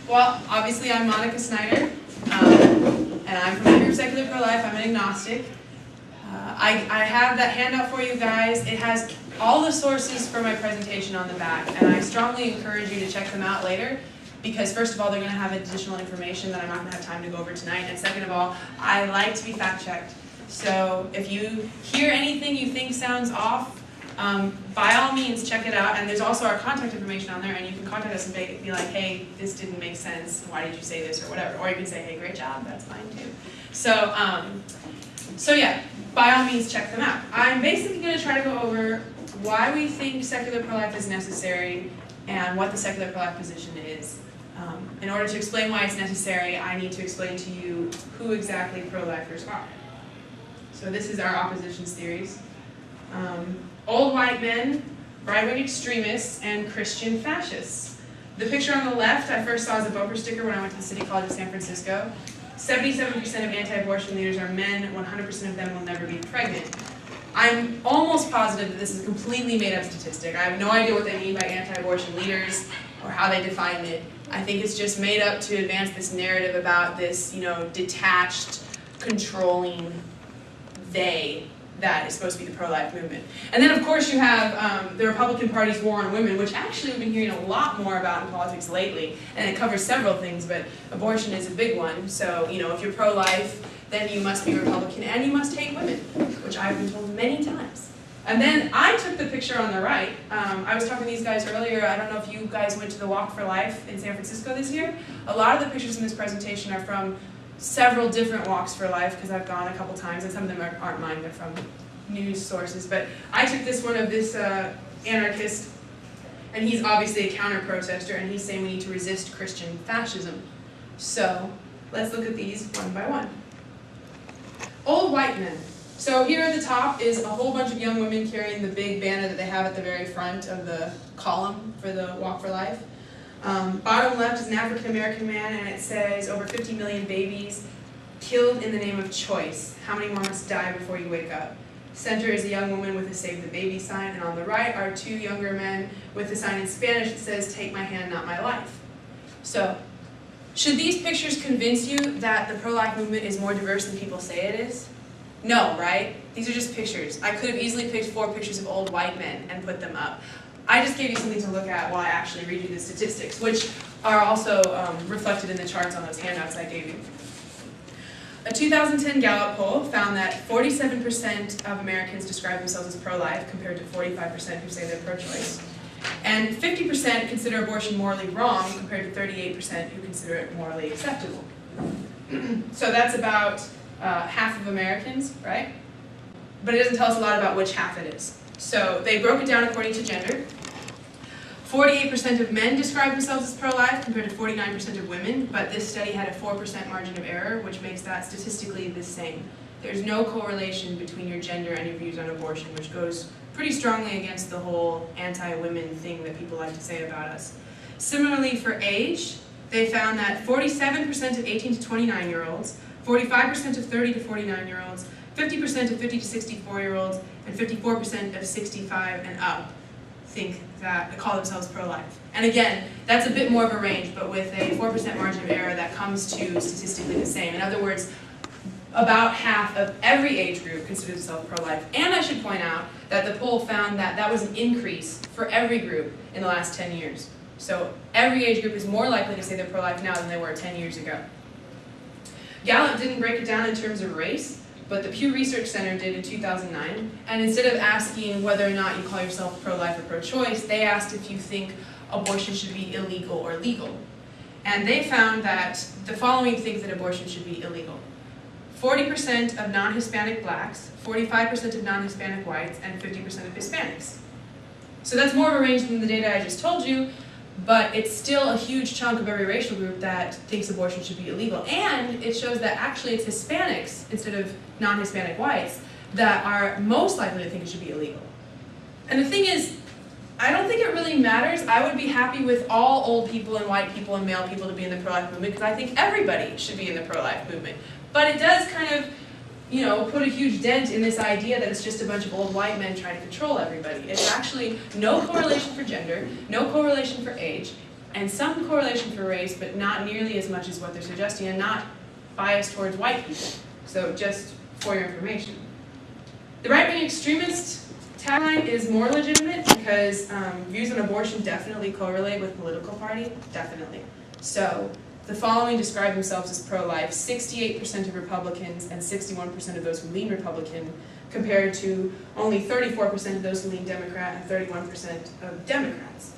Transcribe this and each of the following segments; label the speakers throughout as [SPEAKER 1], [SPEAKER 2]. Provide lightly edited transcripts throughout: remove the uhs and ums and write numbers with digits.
[SPEAKER 1] Well, obviously I'm Monica Snyder, and I'm from the group Secular Pro-Life. I'm an agnostic. I have that handout for you guys. It has all the sources for my presentation on the back, and I strongly encourage you to check them out later, because first of all, they're going to have additional information that I'm not going to have time to go over tonight, and second of all, I like to be fact-checked. So if you hear anything you think sounds off, by all means check it out, and there's also our contact information on there, and you can contact us and be like, hey, this didn't make sense, why did you say this, or whatever. Or you can say, hey, great job, that's fine too. So yeah, by all means check them out. I'm basically going to try to go over why we think secular pro-life is necessary and what the secular pro-life position is. In order to explain why it's necessary, I need to explain to you who exactly pro-lifers are. So this is our oppositions theories. Old white men, right-wing extremists, and Christian fascists. The picture on the left I first saw as a bumper sticker when I went to the City College of San Francisco. 77% of anti-abortion leaders are men, 100% of them will never be pregnant. I'm almost positive that this is a completely made-up statistic. I have no idea what they mean by anti-abortion leaders or how they define it. I think it's just made up to advance this narrative about this, detached, controlling they that is supposed to be the pro-life movement. And then of course you have the Republican Party's war on women, which actually we've been hearing a lot more about in politics lately, and it covers several things, but abortion is a big one. So, if you're pro-life, then you must be Republican and you must hate women, which I've been told many times. And then I took the picture on the right. I was talking to these guys earlier. I don't know if you guys went to the Walk for Life in San Francisco this year. A lot of the pictures in this presentation are from several different walks for life, because I've gone a couple times, and some of them aren't mine, they're from news sources. But I took this one of this anarchist, and he's obviously a counter-protester, and he's saying we need to resist Christian fascism. So let's look at these one by one. Old white men. So here at the top is a whole bunch of young women carrying the big banner that they have at the very front of the column for the Walk for Life. Bottom left is an African-American man, and it says over 50 million babies killed in the name of choice. How many more must die before you wake up? Center is a young woman with a Save the Baby sign, and on the right are two younger men with a sign in Spanish that says, take my hand, not my life. So, should these pictures convince you that the pro-life movement is more diverse than people say it is? No, right? These are just pictures. I could have easily picked 4 pictures of old white men and put them up. I just gave you something to look at while I actually read you the statistics, which are also reflected in the charts on those handouts I gave you. A 2010 Gallup poll found that 47% of Americans describe themselves as pro-life, compared to 45% who say they're pro-choice. And 50% consider abortion morally wrong, compared to 38% who consider it morally acceptable. So that's about half of Americans, right? But it doesn't tell us a lot about which half it is. So they broke it down according to gender. 48% of men describe themselves as pro-life compared to 49% of women, but this study had a 4% margin of error, which makes that statistically the same. There's no correlation between your gender and your views on abortion, which goes pretty strongly against the whole anti-women thing that people like to say about us. Similarly, for age, they found that 47% of 18 to 29-year-olds, 45% of 30 to 49-year-olds, 50% of 50 to 64-year-olds, and 54% of 65 and up think that they call themselves pro-life. And again, that's a bit more of a range, but with a 4% margin of error, that comes to statistically the same. In other words, about half of every age group considers itself pro-life. And I should point out that the poll found that that was an increase for every group in the last 10 years. So every age group is more likely to say they're pro-life now than they were 10 years ago. Gallup didn't break it down in terms of race, but the Pew Research Center did in 2009, and instead of asking whether or not you call yourself pro-life or pro-choice, they asked if you think abortion should be illegal or legal. And they found that the following think that abortion should be illegal. 40% of non-Hispanic blacks, 45% of non-Hispanic whites, and 50% of Hispanics. So that's more of a range than the data I just told you, but it's still a huge chunk of every racial group that thinks abortion should be illegal. And it shows that actually it's Hispanics, instead of non-Hispanic whites, that are most likely to think it should be illegal. And the thing is, I don't think it really matters. I would be happy with all old people and white people and male people to be in the pro-life movement, because I think everybody should be in the pro-life movement. But it does kind of, put a huge dent in this idea that it's just a bunch of old white men trying to control everybody. It's actually no correlation for gender, no correlation for age, and some correlation for race, but not nearly as much as what they're suggesting, and not biased towards white people. So just for your information. The right-wing extremist tagline is more legitimate because views on abortion definitely correlate with political party, definitely. So the following describe themselves as pro-life: 68% of Republicans and 61% of those who lean Republican, compared to only 34% of those who lean Democrat and 31% of Democrats.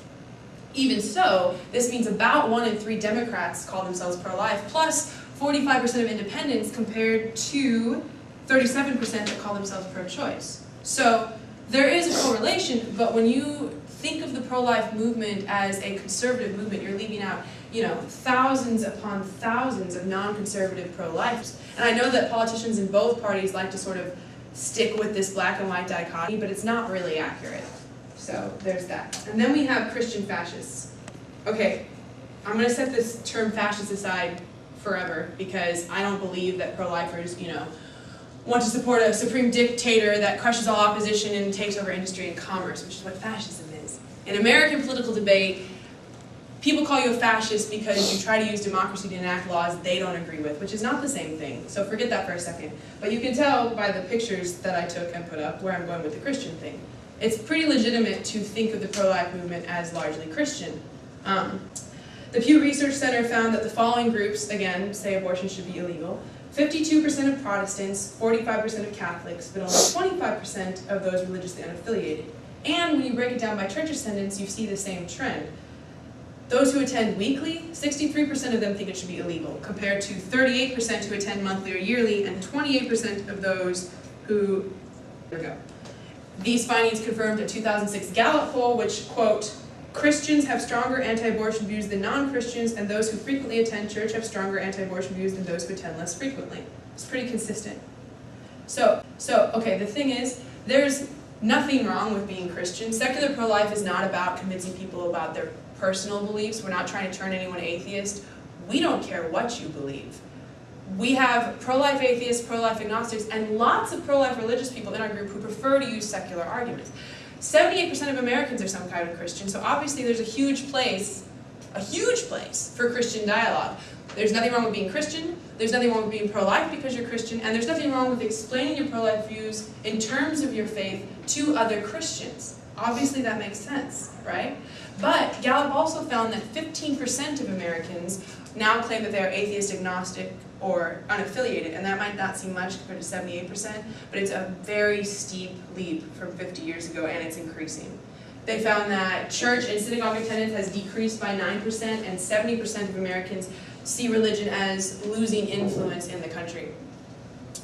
[SPEAKER 1] Even so, this means about 1 in 3 Democrats call themselves pro-life, plus 45% of independents compared to 37% that call themselves pro-choice. So there is a correlation, but when you think of the pro-life movement as a conservative movement, you're leaving out, thousands upon thousands of non-conservative pro-lifers. And I know that politicians in both parties like to sort of stick with this black and white dichotomy, but it's not really accurate. So there's that. And then we have Christian fascists. Okay, I'm going to set this term fascist aside forever because I don't believe that pro-lifers, want to support a supreme dictator that crushes all opposition and takes over industry and commerce, which is what fascism is. In American political debate, people call you a fascist because you try to use democracy to enact laws they don't agree with, which is not the same thing. So forget that for a second. But you can tell by the pictures that I took and put up where I'm going with the Christian thing. It's pretty legitimate to think of the pro-life movement as largely Christian. The Pew Research Center found that the following groups, again, say abortion should be illegal: 52% of Protestants, 45% of Catholics, but only 25% of those religiously unaffiliated. And when you break it down by church attendance, you see the same trend. Those who attend weekly, 63% of them think it should be illegal, compared to 38% who attend monthly or yearly, and 28% of those who go. These findings confirmed a 2006 Gallup poll, which, quote, Christians have stronger anti-abortion views than non-Christians, and those who frequently attend church have stronger anti-abortion views than those who attend less frequently. It's pretty consistent. So okay, the thing is, there's nothing wrong with being Christian. Secular pro-life is not about convincing people about their personal beliefs. We're not trying to turn anyone atheist. We don't care what you believe. We have pro-life atheists, pro-life agnostics, and lots of pro-life religious people in our group who prefer to use secular arguments. 78% of Americans are some kind of Christian, so obviously there's a huge place for Christian dialogue. There's nothing wrong with being Christian, there's nothing wrong with being pro-life because you're Christian, and there's nothing wrong with explaining your pro-life views in terms of your faith to other Christians. Obviously that makes sense, right? But Gallup also found that 15% of Americans now claim that they are atheist, agnostic, or unaffiliated, and that might not seem much compared to 78%, but it's a very steep leap from 50 years ago, and it's increasing. They found that church and synagogue attendance has decreased by 9%, and 70% of Americans see religion as losing influence in the country.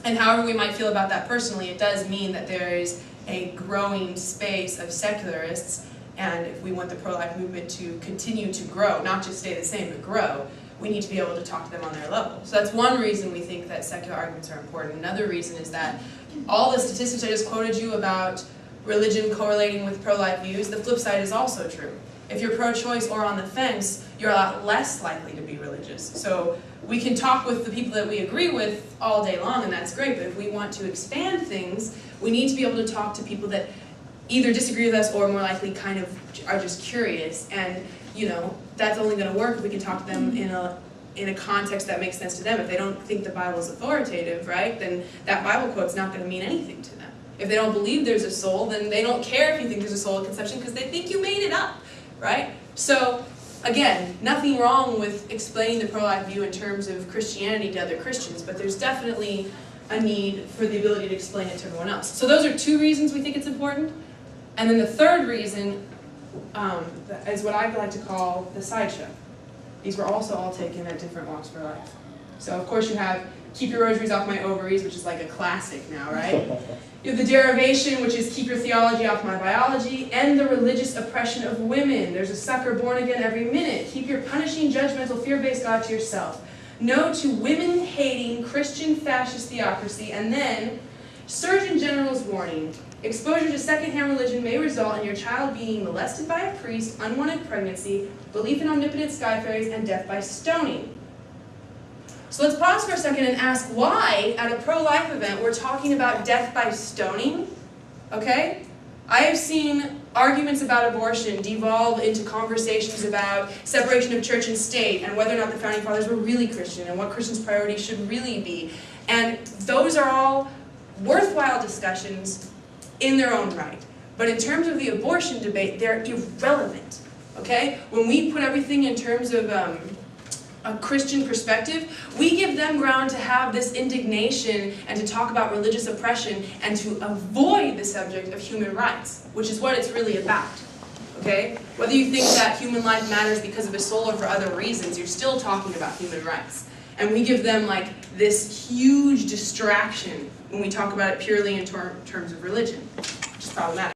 [SPEAKER 1] And however we might feel about that personally, it does mean that there is a growing space of secularists, and if we want the pro-life movement to continue to grow, not just stay the same, but grow, we need to be able to talk to them on their level. So that's one reason we think that secular arguments are important. Another reason is that all the statistics I just quoted you about religion correlating with pro-life views, the flip side is also true. If you're pro-choice or on the fence, you're a lot less likely to be religious. So we can talk with the people that we agree with all day long, and that's great, but if we want to expand things, we need to be able to talk to people that either disagree with us or more likely kind of are just curious, and that's only going to work if we can talk to them in a context that makes sense to them. If they don't think the Bible is authoritative, right, then that Bible quote's not going to mean anything to them. If they don't believe there's a soul, then they don't care if you think there's a soul at conception because they think you made it up, right? So again, nothing wrong with explaining the pro-life view in terms of Christianity to other Christians, but there's definitely a need for the ability to explain it to everyone else. So those are two reasons we think it's important. And then the third reason is what I like to call the sideshow. These were also all taken at different walks for life. So of course you have keep your rosaries off my ovaries, which is like a classic now, right? You have the derivation, which is keep your theology off my biology, and the religious oppression of women. There's a sucker born again every minute. Keep your punishing, judgmental, fear-based God to yourself. No to women-hating Christian fascist theocracy, and then Surgeon General's warning. Exposure to secondhand religion may result in your child being molested by a priest, unwanted pregnancy, belief in omnipotent sky fairies, and death by stoning. So let's pause for a second and ask why, at a pro-life event, we're talking about death by stoning, okay? I have seen arguments about abortion devolve into conversations about separation of church and state and whether or not the Founding Fathers were really Christian and what Christians' priorities should really be. And those are all worthwhile discussions in their own right. But in terms of the abortion debate, they're irrelevant, okay? When we put everything in terms of a Christian perspective, we give them ground to have this indignation and to talk about religious oppression and to avoid the subject of human rights, which is what it's really about, okay? Whether you think that human life matters because of a soul or for other reasons, you're still talking about human rights. And we give them like this huge distraction when we talk about it purely in terms of religion, which is problematic.